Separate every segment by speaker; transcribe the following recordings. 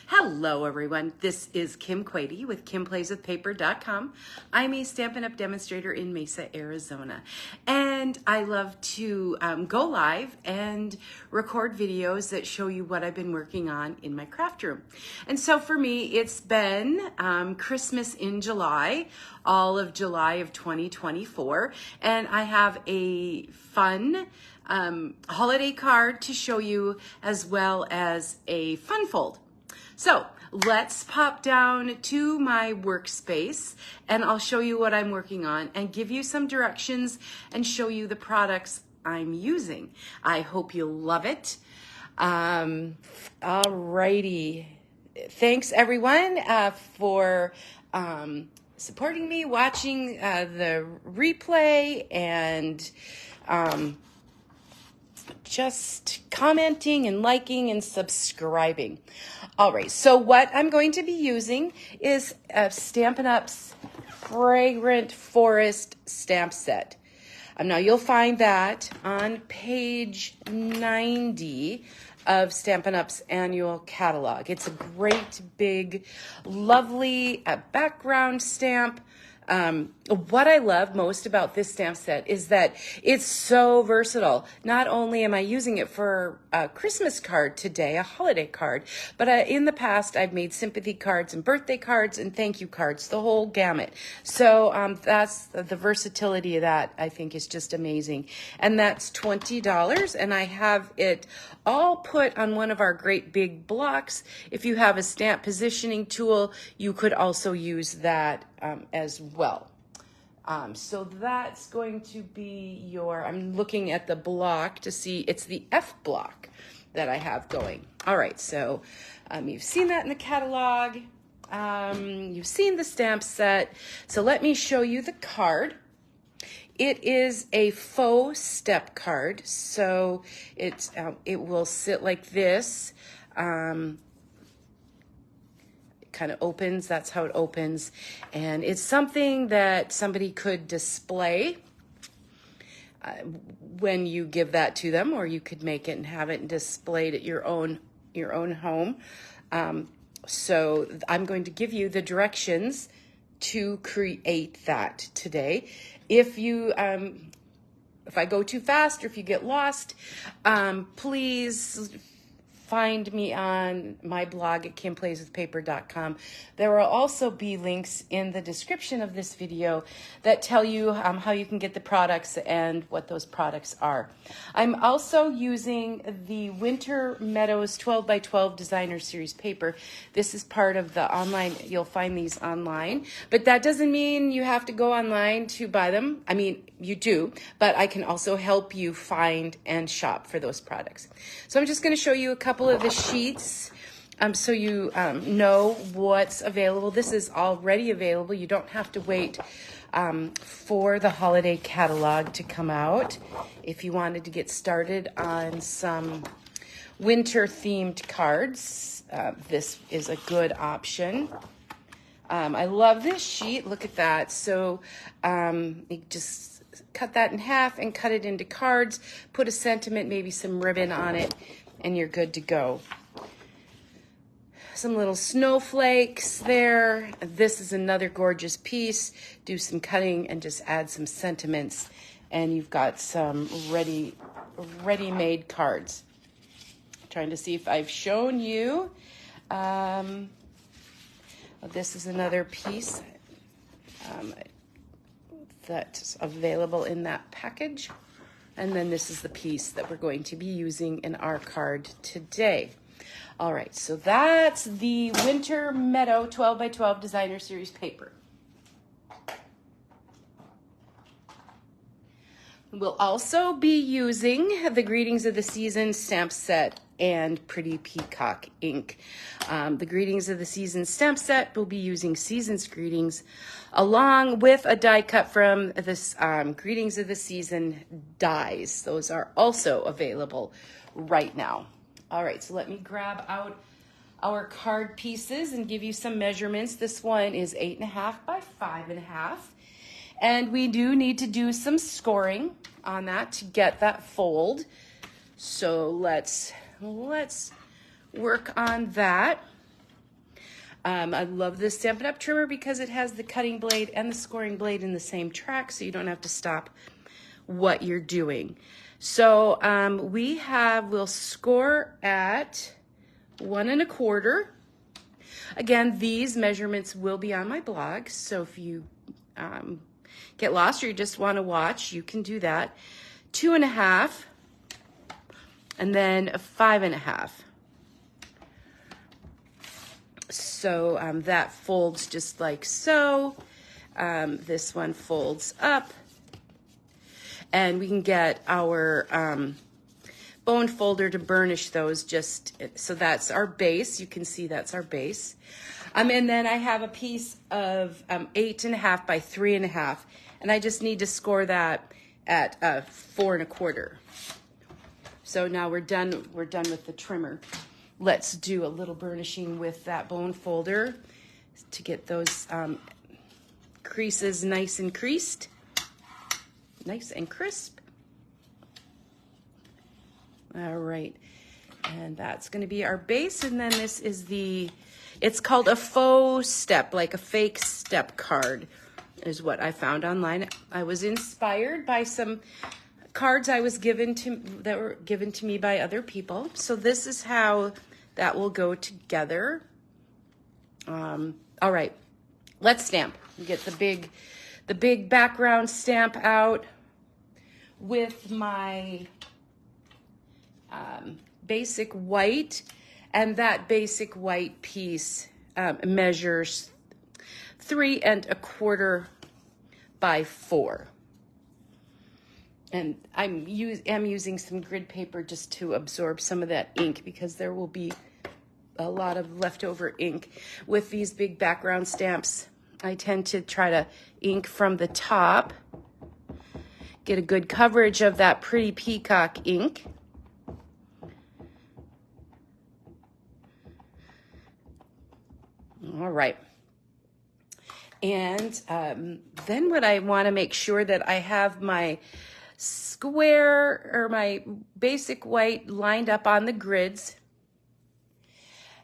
Speaker 1: Hello everyone, this is Kim Quady with KimPlaysWithPaper.com. I'm a Stampin' Up! Demonstrator in Mesa, Arizona, and I love to go live and record videos that show you what I've been working on in my craft room. And so for me, it's been Christmas in July, all of July of 2024, and I have a fun holiday card to show you as well as a fun fold. So let's pop down to my workspace and I'll show you what I'm working on and give you some directions and show you the products I'm using. I hope you'll love it. Alrighty. Thanks everyone for supporting me, watching the replay, and just commenting and liking and subscribing. All right, so what I'm going to be using is Stampin' Up's Fragrant Forest stamp set. Now you'll find that on page 90 of Stampin' Up's annual catalog. It's a great, big, lovely background stamp. What I love most about this stamp set is that it's so versatile. Not only am I using it for a Christmas card today, a holiday card, but in the past I've made sympathy cards and birthday cards and thank you cards, the whole gamut. So that's the versatility of that, I think, is just amazing. And that's $20, and I have it all put on one of our great big blocks. If you have a stamp positioning tool, you could also use that as well. So that's going to be your, I'm looking at the block to see, it's the F block that I have going. All right, so you've seen that in the catalog. You've seen the stamp set. So let me show you the card. It is a faux step card, so it will sit like this. Kind of opens, that's how it opens, and it's something that somebody could display when you give that to them, or you could make it and have it displayed at your own home. So I'm going to give you the directions to create that today. If you if I go too fast or if you get lost, please find me on my blog at KimPlaysWithPaper.com. There will also be links in the description of this video that tell you how you can get the products and what those products are. I'm also using the Winter Meadows 12 by 12 Designer Series paper. This is part of the online, you'll find these online, but that doesn't mean you have to go online to buy them. I mean, you do, but I can also help you find and shop for those products. So I'm just going to show you a couple of the sheets so you know what's available. This is already available. You don't have to wait for the holiday catalog to come out. If you wanted to get started on some winter themed cards, this is a good option. I love this sheet. Look at that. So you just cut that in half and cut it into cards, put a sentiment, maybe some ribbon on it, and you're good to go. Some little snowflakes there. This is another gorgeous piece. Do some cutting and just add some sentiments, and you've got some ready-made cards. I'm trying to see if I've shown you. This is another piece that's available in that package. And then this is the piece that we're going to be using in our card today. All right, so that's the Winter Meadow 12 by 12 Designer Series paper. We'll also be using the Greetings of the Season stamp set and Pretty Peacock ink. The Greetings of the Season stamp set, we'll be using Season's Greetings along with a die cut from this Greetings of the Season dies. Those are also available right now. All right, so let me grab out our card pieces and give you some measurements. This one is 8.5 by 5.5. And we do need to do some scoring on that to get that fold. So let's work on that. I love this Stampin' Up! Trimmer because it has the cutting blade and the scoring blade in the same track, so you don't have to stop what you're doing. So we'll score at 1 1/4. Again, these measurements will be on my blog, so if you get lost or you just want to watch, you can do that. 2 1/2, and then a 5 1/2. So that folds just like so. This one folds up, and we can get our bone folder to burnish those just, so that's our base. You can see that's our base. And then I have a piece of 8 1/2 by 3 1/2, and I just need to score that at 4 1/4. So now we're done with the trimmer. Let's do a little burnishing with that bone folder to get those creases nice and creased, nice and crisp. All right, and that's going to be our base, and then this is it's called a faux step, like a fake step card is what I found online. I was inspired by some cards that were given to me by other people. So this is how that will go together. All right, let's stamp. Get the big background stamp out with my basic white, and that basic white piece measures 3 1/4 by 4. And I'm using some grid paper just to absorb some of that ink, because there will be a lot of leftover ink with these big background stamps. I tend to try to ink from the top, get a good coverage of that pretty peacock ink. All right. And then what I want to make sure that I have my square or my basic white lined up on the grids.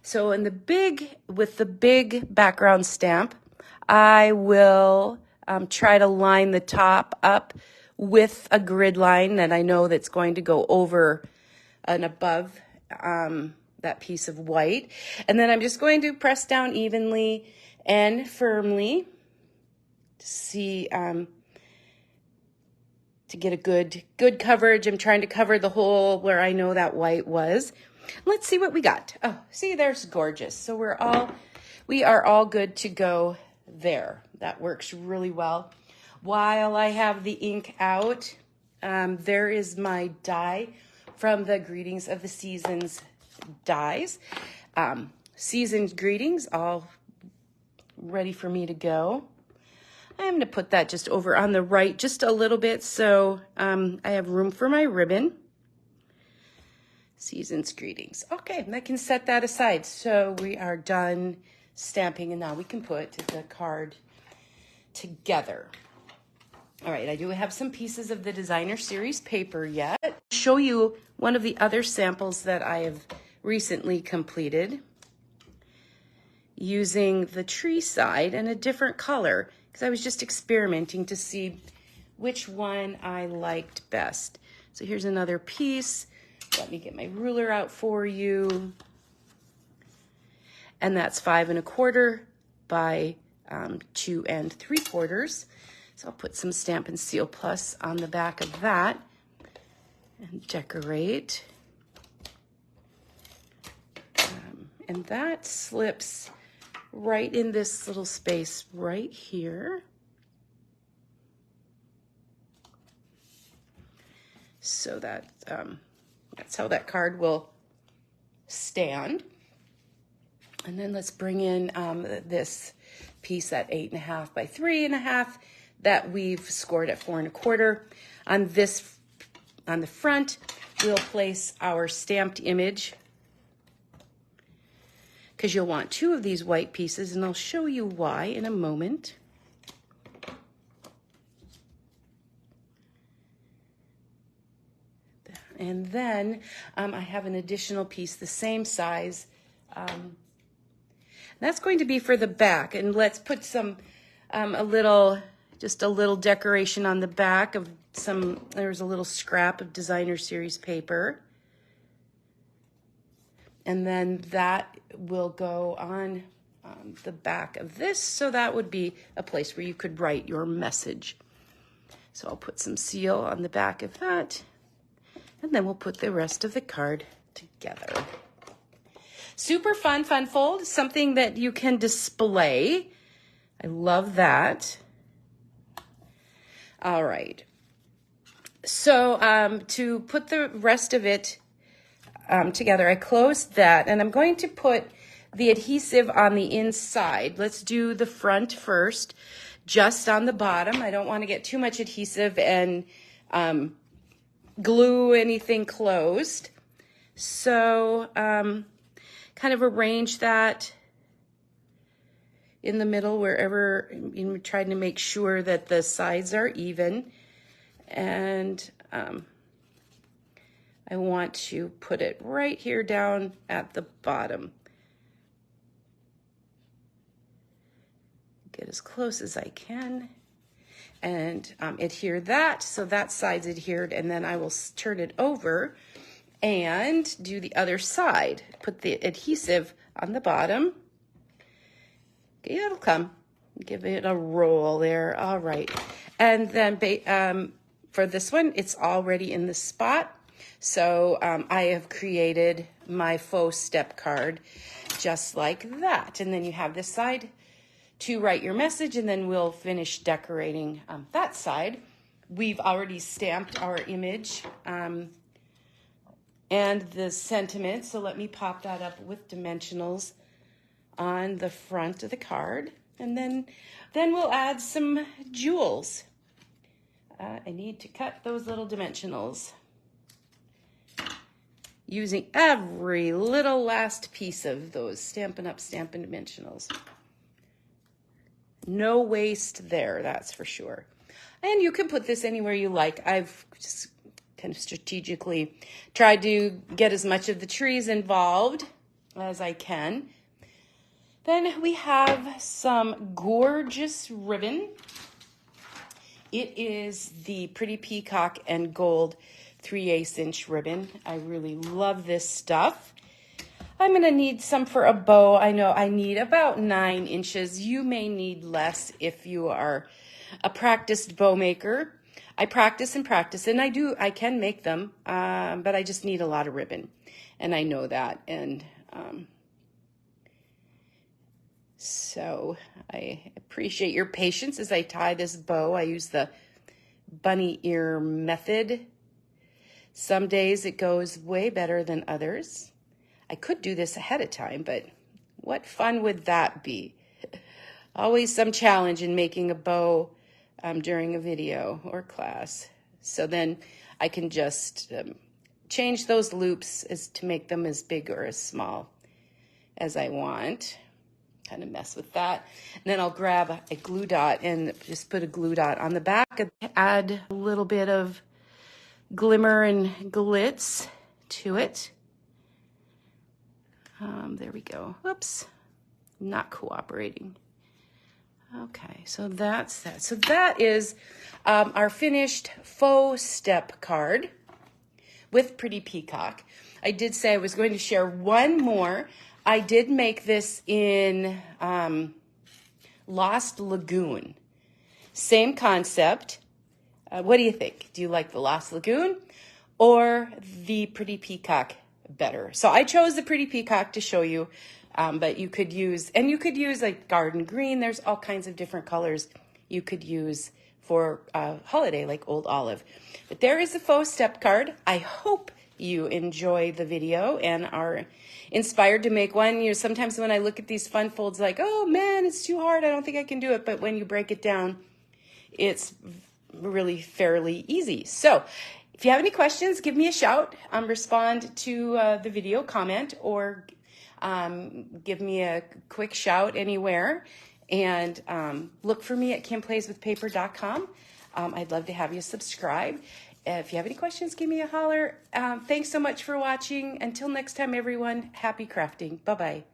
Speaker 1: So with the big background stamp, I will try to line the top up with a grid line that I know that's going to go over and above that piece of white. And then I'm just going to press down evenly and firmly to see, to get a good coverage. I'm trying to cover the hole where I know that white was. Let's see what we got. Oh, see, there's gorgeous. So we are all good to go there. That works really well. While I have the ink out, there is my die from the Greetings of the Seasons dies. Seasoned Greetings, all ready for me to go. I'm going to put that just over on the right just a little bit, so I have room for my ribbon. Season's Greetings. Okay, I can set that aside. So we are done stamping, and now we can put the card together. All right, I do have some pieces of the Designer Series paper yet. I'll show you one of the other samples that I have recently completed using the tree side and a different color, because I was just experimenting to see which one I liked best. So here's another piece. Let me get my ruler out for you. And that's 5 1/4 by 2 3/4. So I'll put some Stampin' Seal Plus on the back of that and decorate. And that slips right in this little space right here. So that that's how that card will stand. And then let's bring in this piece at 8 1/2 by 3 1/2 that we've scored at 4 1/4. On the front, we'll place our stamped image, because you'll want 2 of these white pieces, and I'll show you why in a moment. And then I have an additional piece the same size That's going to be for the back. And let's put some, just a little decoration on the back of there's a little scrap of designer series paper. And then that will go on the back of this. So that would be a place where you could write your message. So I'll put some seal on the back of that. And then we'll put the rest of the card together. Super fun fold, something that you can display. I love that. All right. So to put the rest of it together, I closed that, and I'm going to put the adhesive on the inside. Let's do the front first, just on the bottom. I don't want to get too much adhesive and glue anything closed. So kind of arrange that in the middle wherever you're trying to make sure that the sides are even. And I want to put it right here down at the bottom. Get as close as I can and adhere that. So that side's adhered, and then I will turn it over and do the other side. Put the adhesive on the bottom. Okay, it'll come. Give it a roll there. All right. And then for this one, it's already in the spot. So I have created my faux step card just like that. And then you have this side to write your message, and then we'll finish decorating that side. We've already stamped our image and the sentiment. So let me pop that up with dimensionals on the front of the card. And then we'll add some jewels. I need to cut those little dimensionals using every little last piece of those Stampin' Up! Stampin' Dimensionals. No waste there, that's for sure. And you can put this anywhere you like. I've just kind of strategically tried to get as much of the trees involved as I can. Then we have some gorgeous ribbon. It is the Pretty Peacock and Gold 3/8 inch ribbon. I really love this stuff. I'm going to need some for a bow. I know I need about 9 inches. You may need less if you are a practiced bow maker. I practice and I can make them, but I just need a lot of ribbon, and I know that. And so I appreciate your patience as I tie this bow. I use the bunny ear method. Some days it goes way better than others. I could do this ahead of time, but what fun would that be? Always some challenge in making a bow during a video or class. So then I can just change those loops to make them as big or as small as I want. Kind of mess with that. And then I'll grab a glue dot and just put a glue dot on the back and add a little bit of glimmer and glitz to it. There we go. Whoops, not cooperating. Okay, so that's that. So that is our finished faux step card with Pretty Peacock. I did say I was going to share one more. I did make this in Lost Lagoon. Same concept. What do you think? Do you like the Lost Lagoon or the Pretty Peacock better? So I chose the Pretty Peacock to show you, but you could use like garden green. There's all kinds of different colors you could use for holiday, like Old Olive. But there is the faux step card. I hope you enjoy the video and are inspired to make one. You know, sometimes when I look at these fun folds, like, oh man, it's too hard. I don't think I can do it. But when you break it down, it's really fairly easy. So if you have any questions, give me a shout. Respond to the video, comment, or give me a quick shout anywhere. And look for me at kimplayswithpaper.com. I'd love to have you subscribe. If you have any questions, give me a holler. Thanks so much for watching. Until next time, everyone, happy crafting. Bye-bye.